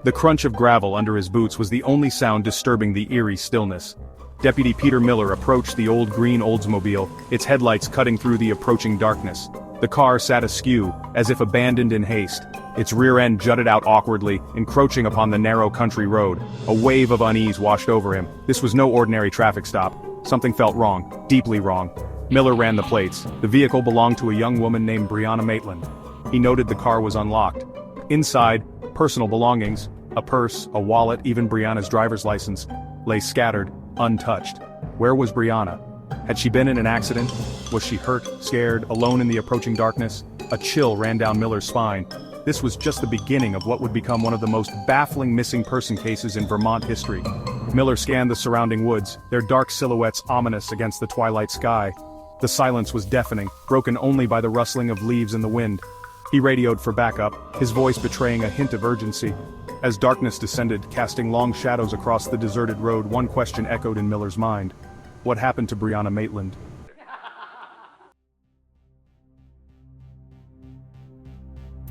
The crunch of gravel under his boots was the only sound disturbing the eerie stillness. Deputy Peter Miller approached the old green Oldsmobile, its headlights cutting through the approaching darkness. The car sat askew, as if abandoned in haste. Its rear end jutted out awkwardly, encroaching upon the narrow country road. A wave of unease washed over him. This was no ordinary traffic stop. Something felt wrong, deeply wrong. Miller ran the plates. The vehicle belonged to a young woman named Brianna Maitland. He noted the car was unlocked. Inside, personal belongings, a purse, a wallet, even Brianna's driver's license, lay scattered, untouched. Where was Brianna? Had she been in an accident? Was she hurt, scared, alone in the approaching darkness? A chill ran down Miller's spine. This was just the beginning of what would become one of the most baffling missing person cases in Vermont history. Miller scanned the surrounding woods, their dark silhouettes ominous against the twilight sky. The silence was deafening, broken only by the rustling of leaves in the wind. He radioed for backup, his voice betraying a hint of urgency. As darkness descended, casting long shadows across the deserted road, one question echoed in Miller's mind. What happened to Brianna Maitland?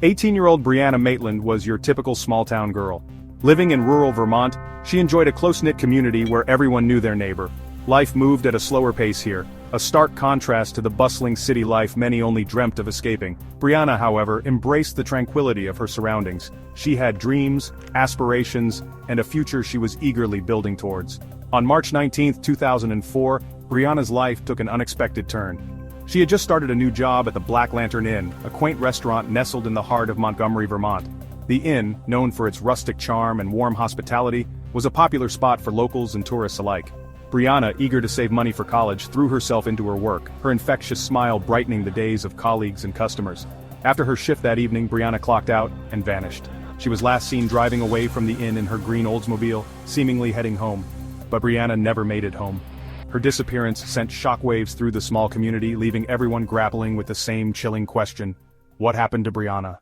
18-year-old Brianna Maitland was your typical small-town girl. Living in rural Vermont, she enjoyed a close-knit community where everyone knew their neighbor. Life moved at a slower pace here, a stark contrast to the bustling city life many only dreamt of escaping. Brianna, however, embraced the tranquility of her surroundings. She had dreams, aspirations, and a future she was eagerly building towards. On March 19, 2004, Brianna's life took an unexpected turn. She had just started a new job at the Black Lantern Inn, a quaint restaurant nestled in the heart of Montgomery, Vermont. The inn, known for its rustic charm and warm hospitality, was a popular spot for locals and tourists alike. Brianna, eager to save money for college, threw herself into her work, her infectious smile brightening the days of colleagues and customers. After her shift that evening, Brianna clocked out and vanished. She was last seen driving away from the inn in her green Oldsmobile, seemingly heading home. But Brianna never made it home. Her disappearance sent shockwaves through the small community, leaving everyone grappling with the same chilling question. What happened to Brianna?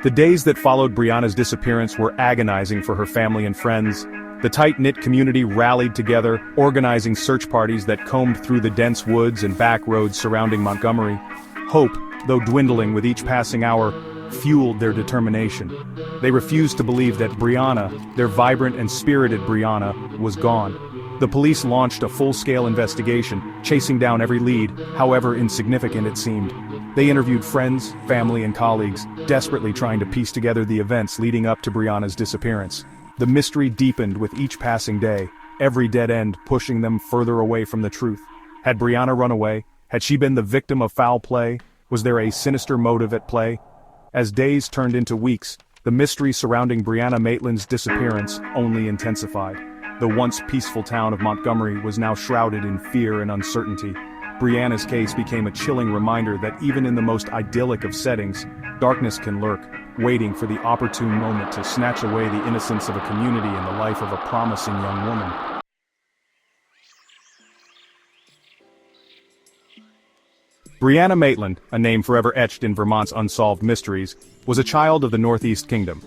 The days that followed Brianna's disappearance were agonizing for her family and friends. The tight-knit community rallied together, organizing search parties that combed through the dense woods and back roads surrounding Montgomery. Hope, though dwindling with each passing hour, fueled their determination. They refused to believe that Brianna, their vibrant and spirited Brianna, was gone. The police launched a full-scale investigation, chasing down every lead, however insignificant it seemed. They interviewed friends, family, and colleagues, desperately trying to piece together the events leading up to Brianna's disappearance. The mystery deepened with each passing day, every dead end pushing them further away from the truth. Had Brianna run away? Had she been the victim of foul play? Was there a sinister motive at play? As days turned into weeks, the mystery surrounding Brianna Maitland's disappearance only intensified. The once peaceful town of Montgomery was now shrouded in fear and uncertainty. Brianna's case became a chilling reminder that even in the most idyllic of settings, darkness can lurk, waiting for the opportune moment to snatch away the innocence of a community and the life of a promising young woman. Brianna Maitland, a name forever etched in Vermont's unsolved mysteries, was a child of the Northeast Kingdom.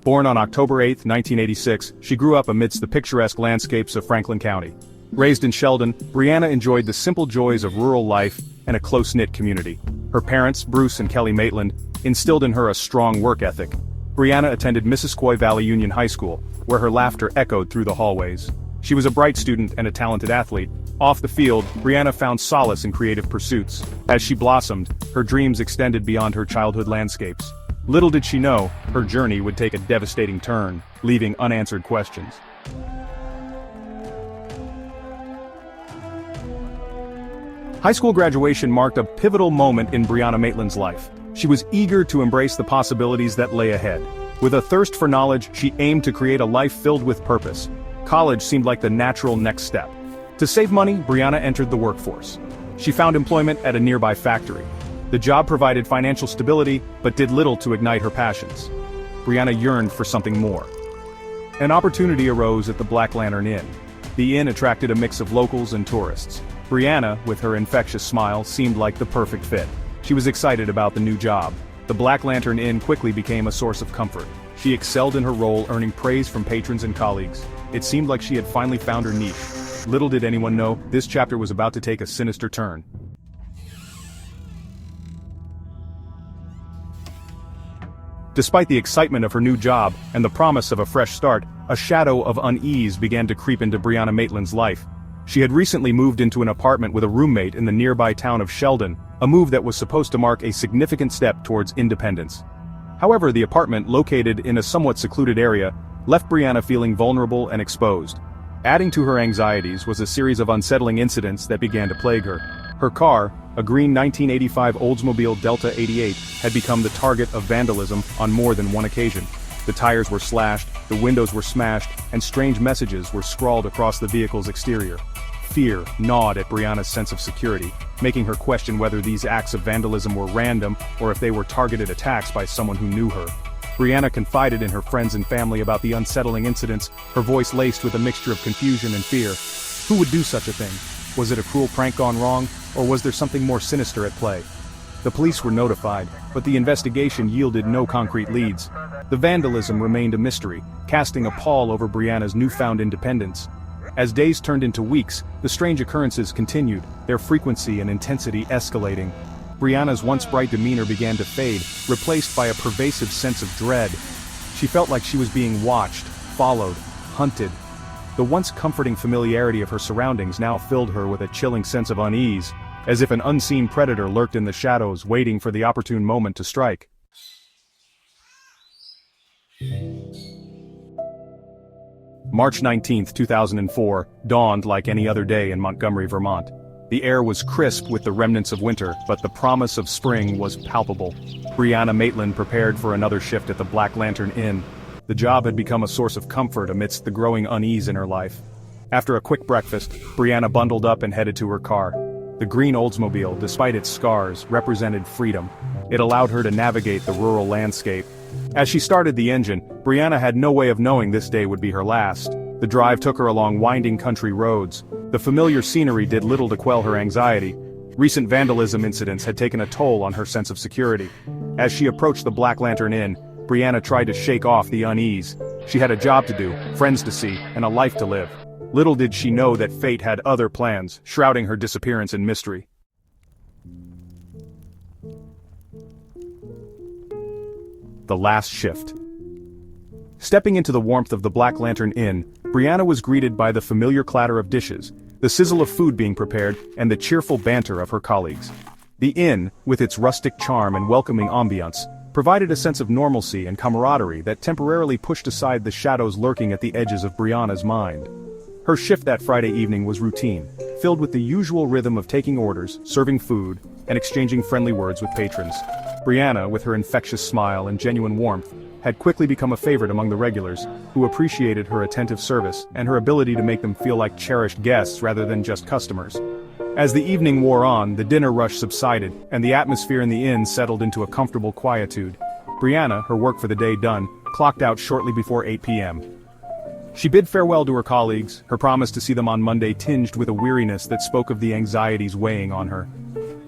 Born on October 8, 1986, she grew up amidst the picturesque landscapes of Franklin County. Raised in Sheldon, Brianna enjoyed the simple joys of rural life and a close-knit community. Her parents, Bruce and Kelly Maitland, instilled in her a strong work ethic. Brianna attended Missisquoi Valley Union High School, where her laughter echoed through the hallways. She was a bright student and a talented athlete. Off the field, Brianna found solace in creative pursuits. As she blossomed, her dreams extended beyond her childhood landscapes. Little did she know, her journey would take a devastating turn, leaving unanswered questions. High school graduation marked a pivotal moment in Brianna Maitland's life. She was eager to embrace the possibilities that lay ahead. With a thirst for knowledge, she aimed to create a life filled with purpose. College seemed like the natural next step. To save money, Brianna entered the workforce. She found employment at a nearby factory. The job provided financial stability, but did little to ignite her passions. Brianna yearned for something more. An opportunity arose at the Black Lantern Inn. The inn attracted a mix of locals and tourists. Brianna, with her infectious smile, seemed like the perfect fit. She was excited about the new job. The Black Lantern Inn quickly became a source of comfort. She excelled in her role, earning praise from patrons and colleagues. It seemed like she had finally found her niche. Little did anyone know, this chapter was about to take a sinister turn. Despite the excitement of her new job and the promise of a fresh start, a shadow of unease began to creep into Brianna Maitland's life. She had recently moved into an apartment with a roommate in the nearby town of Sheldon, a move that was supposed to mark a significant step towards independence. However, the apartment, located in a somewhat secluded area, left Brianna feeling vulnerable and exposed. Adding to her anxieties was a series of unsettling incidents that began to plague her. Her car, a green 1985 Oldsmobile Delta 88, had become the target of vandalism on more than one occasion. The tires were slashed, the windows were smashed, and strange messages were scrawled across the vehicle's exterior. Fear gnawed at Brianna's sense of security, making her question whether these acts of vandalism were random or if they were targeted attacks by someone who knew her. Brianna confided in her friends and family about the unsettling incidents, her voice laced with a mixture of confusion and fear. Who would do such a thing? Was it a cruel prank gone wrong, or was there something more sinister at play? The police were notified, but the investigation yielded no concrete leads. The vandalism remained a mystery, casting a pall over Brianna's newfound independence. As days turned into weeks, the strange occurrences continued, their frequency and intensity escalating. Brianna's once bright demeanor began to fade, replaced by a pervasive sense of dread. She felt like she was being watched, followed, hunted. The once comforting familiarity of her surroundings now filled her with a chilling sense of unease, as if an unseen predator lurked in the shadows, waiting for the opportune moment to strike. March 19, 2004, dawned like any other day in Montgomery, Vermont. The air was crisp with the remnants of winter, but the promise of spring was palpable. Brianna Maitland prepared for another shift at the Black Lantern Inn. The job had become a source of comfort amidst the growing unease in her life. After a quick breakfast, Brianna bundled up and headed to her car. The green Oldsmobile, despite its scars, represented freedom. It allowed her to navigate the rural landscape. As she started the engine, Brianna had no way of knowing this day would be her last. The drive took her along winding country roads. The familiar scenery did little to quell her anxiety. Recent vandalism incidents had taken a toll on her sense of security. As she approached the Black Lantern Inn, Brianna tried to shake off the unease. She had a job to do, friends to see, and a life to live. Little did she know that fate had other plans, shrouding her disappearance in mystery. The last shift. Stepping into the warmth of the Black Lantern Inn, Brianna was greeted by the familiar clatter of dishes, the sizzle of food being prepared, and the cheerful banter of her colleagues. The inn, with its rustic charm and welcoming ambiance, provided a sense of normalcy and camaraderie that temporarily pushed aside the shadows lurking at the edges of Brianna's mind. Her shift that Friday evening was routine, filled with the usual rhythm of taking orders, serving food, and exchanging friendly words with patrons. Brianna, with her infectious smile and genuine warmth, had quickly become a favorite among the regulars, who appreciated her attentive service and her ability to make them feel like cherished guests rather than just customers. As the evening wore on, the dinner rush subsided, and the atmosphere in the inn settled into a comfortable quietude. Brianna, her work for the day done, clocked out shortly before 8 p.m. She bid farewell to her colleagues, her promise to see them on Monday tinged with a weariness that spoke of the anxieties weighing on her.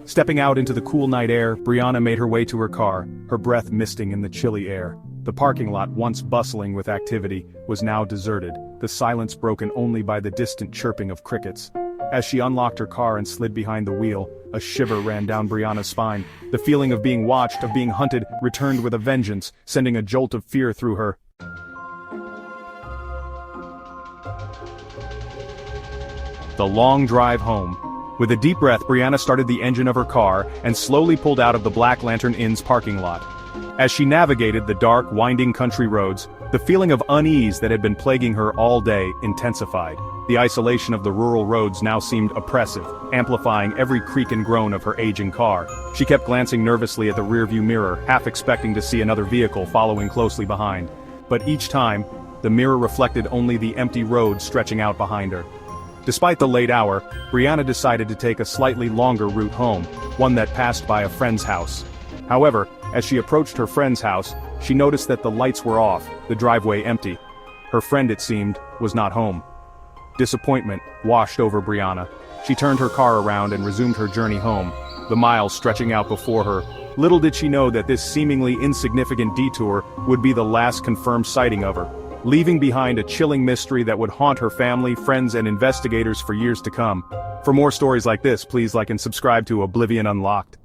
Stepping out into the cool night air, Brianna made her way to her car, her breath misting in the chilly air. The parking lot, once bustling with activity, was now deserted, the silence broken only by the distant chirping of crickets. As she unlocked her car and slid behind the wheel, a shiver ran down Brianna's spine. The feeling of being watched, of being hunted, returned with a vengeance, sending a jolt of fear through her. The long drive home. With a deep breath, Brianna started the engine of her car and slowly pulled out of the Black Lantern Inn's parking lot. As she navigated the dark, winding country roads, the feeling of unease that had been plaguing her all day intensified. The isolation of the rural roads now seemed oppressive, amplifying every creak and groan of her aging car. She kept glancing nervously at the rearview mirror, half expecting to see another vehicle following closely behind. But each time, the mirror reflected only the empty road stretching out behind her. Despite the late hour, Brianna decided to take a slightly longer route home, one that passed by a friend's house. However, as she approached her friend's house, she noticed that the lights were off, the driveway empty. Her friend, it seemed, was not home. Disappointment washed over Brianna. She turned her car around and resumed her journey home, the miles stretching out before her. Little did she know that this seemingly insignificant detour would be the last confirmed sighting of her, leaving behind a chilling mystery that would haunt her family, friends, and investigators for years to come. For more stories like this, please like and subscribe to Oblivion Unlocked.